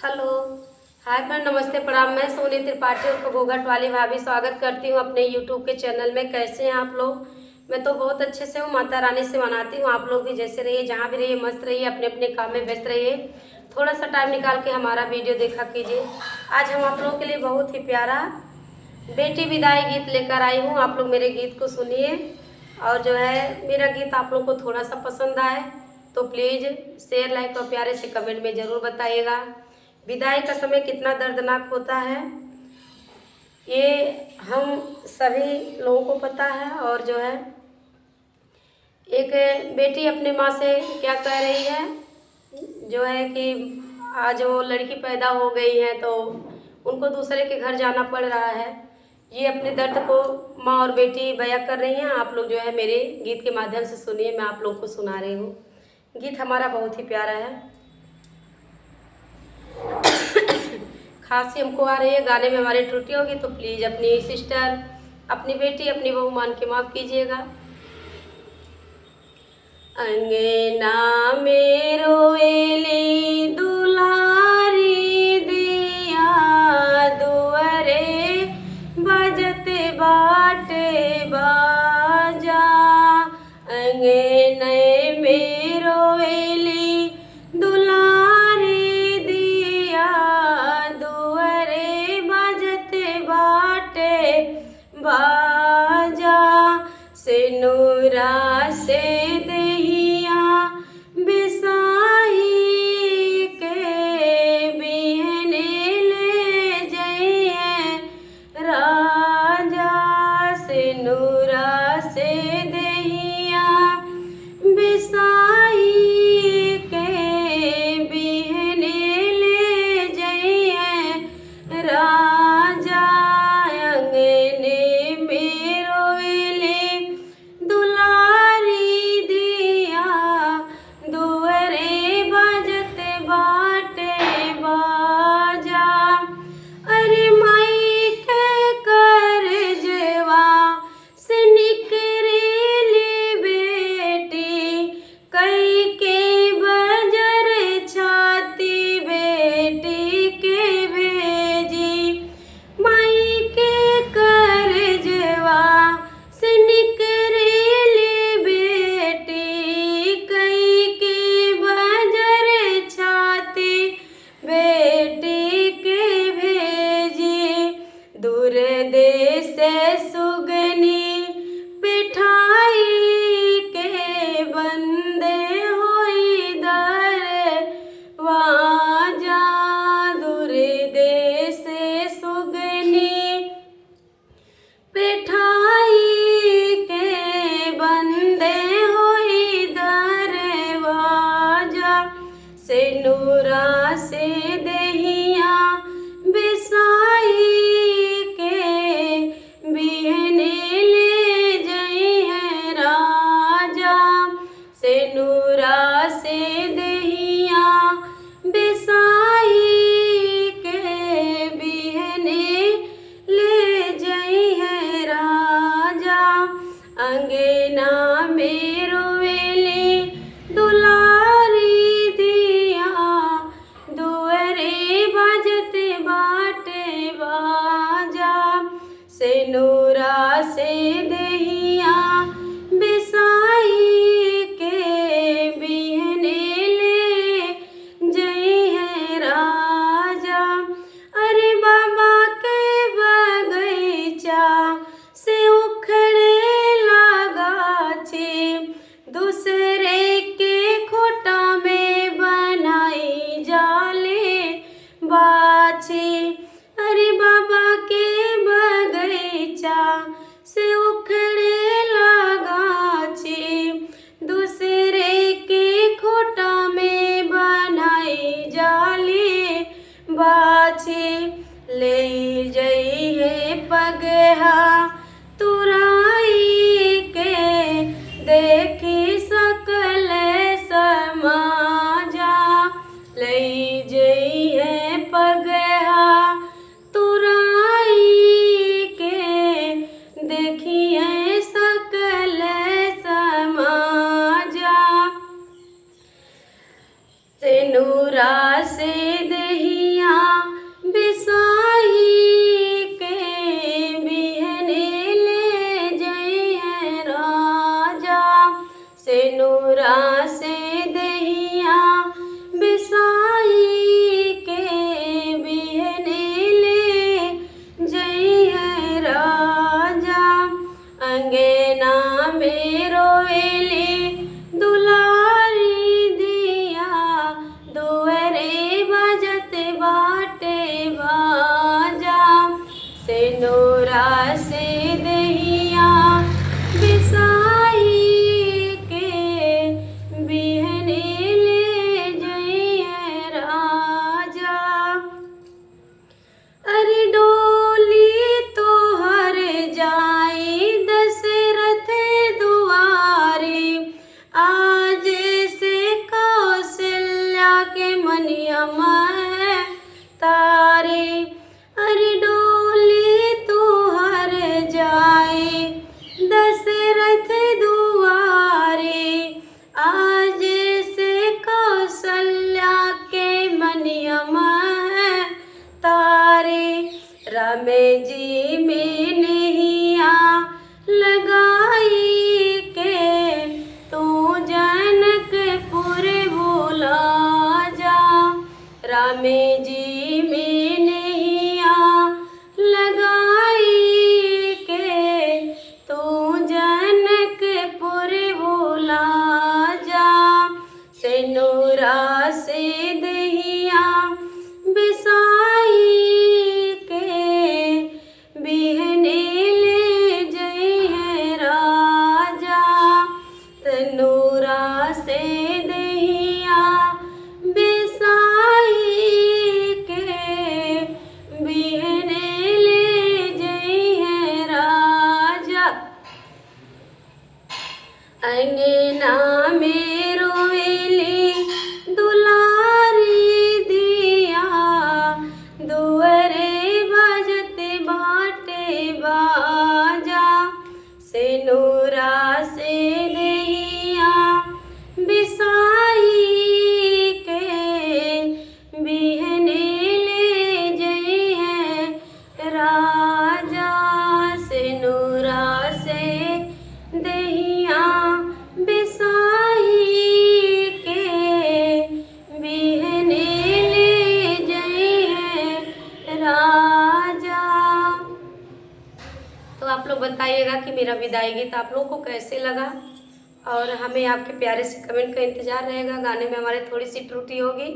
Hello. Hi friend, नमस्ते प्रणाम। मैं सोनी त्रिपाठी और घोघट वाली भाभी स्वागत करती हूँ अपने यूट्यूब के चैनल में। कैसे हैं आप लोग? मैं तो बहुत अच्छे से हूँ। माता रानी से मनाती हूँ आप लोग भी जैसे रहिए, जहाँ भी रहिए मस्त रहिए, अपने अपने काम में व्यस्त रहिए। थोड़ा सा टाइम निकाल के हमारा वीडियो देखा कीजिए। आज हम आप लोगों के लिए बहुत ही प्यारा बेटी विदाई गीत लेकर आई हूँ। आप लोग मेरे गीत को सुनिए, और जो है मेरा गीत आप लोग को थोड़ा सा पसंद आए तो प्लीज़ शेयर, लाइक और प्यारे से कमेंट में ज़रूर बताइएगा। विदाई का समय कितना दर्दनाक होता है ये हम सभी लोगों को पता है। और जो है एक बेटी अपने माँ से क्या कह रही है, जो है कि आज वो लड़की पैदा हो गई है तो उनको दूसरे के घर जाना पड़ रहा है। ये अपने दर्द को माँ और बेटी बयां कर रही हैं। आप लोग जो है मेरे गीत के माध्यम से सुनिए, मैं आप लोग को सुना रही हूँ। गीत हमारा बहुत ही प्यारा है। खांसी हमको आ रही है, गाने में हमारी त्रुटि होगी तो प्लीज़ अपनी सिस्टर, अपनी बेटी, अपनी बहू मान के माफ़ कीजिएगा। अंगना में रोएली दुलारी दिया, दुअरे बजते बाटे बाजा। अंगने में रोएली दुलारी दिया, दुअरे बजते बाटे बाजा। सिनुरा से दहिया बिसाही के बिहने ले जइए राजा। सिनुरा से दहिया बिसाही के बिहने ले जइए राजा। अंगने में रोएले दुलारी दिया, दुअरे बजते बाटे बाजा। अरे माई के करजवा से निकरेली बेटी, कई के बजर छाती बेटी के भेजी। माई के करजवा से निकरेली बेटी, कई के बजर छाती बेटी के भेजी। दूर देश सुगनी पिठाई के बंदे होई दरवाजा। दूर देश सुगनी पिठाई के बंदे होई दरवाजा। सिनुरा से दहिया बिसाई के बिहने ले जइए राजा। सिनुरा से दहिया बिसाई के बिहने ले जइए राजा। अंगना में रोएली दुलारी दिया, दुअरे बजते बाटे बाजा। सिनुरा से दहिया बिसाई के बिहने ले जइए राजा। अरे बाबा के बगीचा से उखड़े लगा छे, दूसरे के खोटा में बनाई जाले बाछी। अरे बाबा के बगीचा से उखड़े लगा छे, दूसरे के खोटा में बनाई जाले बाछी। ले जइहे पगहा तुराई के, देखी सकल समाजा। ले जइहे पगहा तुराई के, देखिए सकल से नूरा से दहिया जी में नैया लगाई के तू जनकपुर भुला जा। राम जी में नैया लगाई के तू जनकपुर भुला जा। सेनुरा से दहिया बिसाई के बिहने ले जइहे राजा। तनूरा से दहिया बिसाई के बिहने ले जइहे राजा। अंगना में रोवेली दुलारी दिया दुअरे बजत बाटे बाजा। सेनुरा से दहिया बिसाई के बिहने ले जइहे राजा। सेनुरा से दहिया बिसाई के बिहने ले जइहे राजा। तो आप लोग बताइएगा कि मेरा विदाई गीत आप लोगों को कैसे लगा, और हमें आपके प्यारे से कमेंट का इंतज़ार रहेगा। गाने में हमारे थोड़ी सी त्रुटि होगी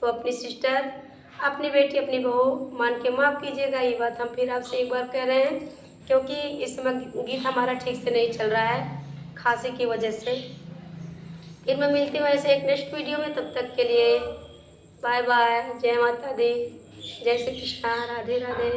तो अपनी सिस्टर, अपनी बेटी, अपनी बहू मान के माफ़ कीजिएगा। ये बात हम फिर आपसे एक बार कह रहे हैं, क्योंकि इस समय गीत हमारा ठीक से नहीं चल रहा है खांसी की वजह से। फिर मैं मिलती हूँ ऐसे एक नेक्स्ट वीडियो में, तब तक के लिए बाय बाय। जय माता दी, जय श्री कृष्णा, राधे राधे।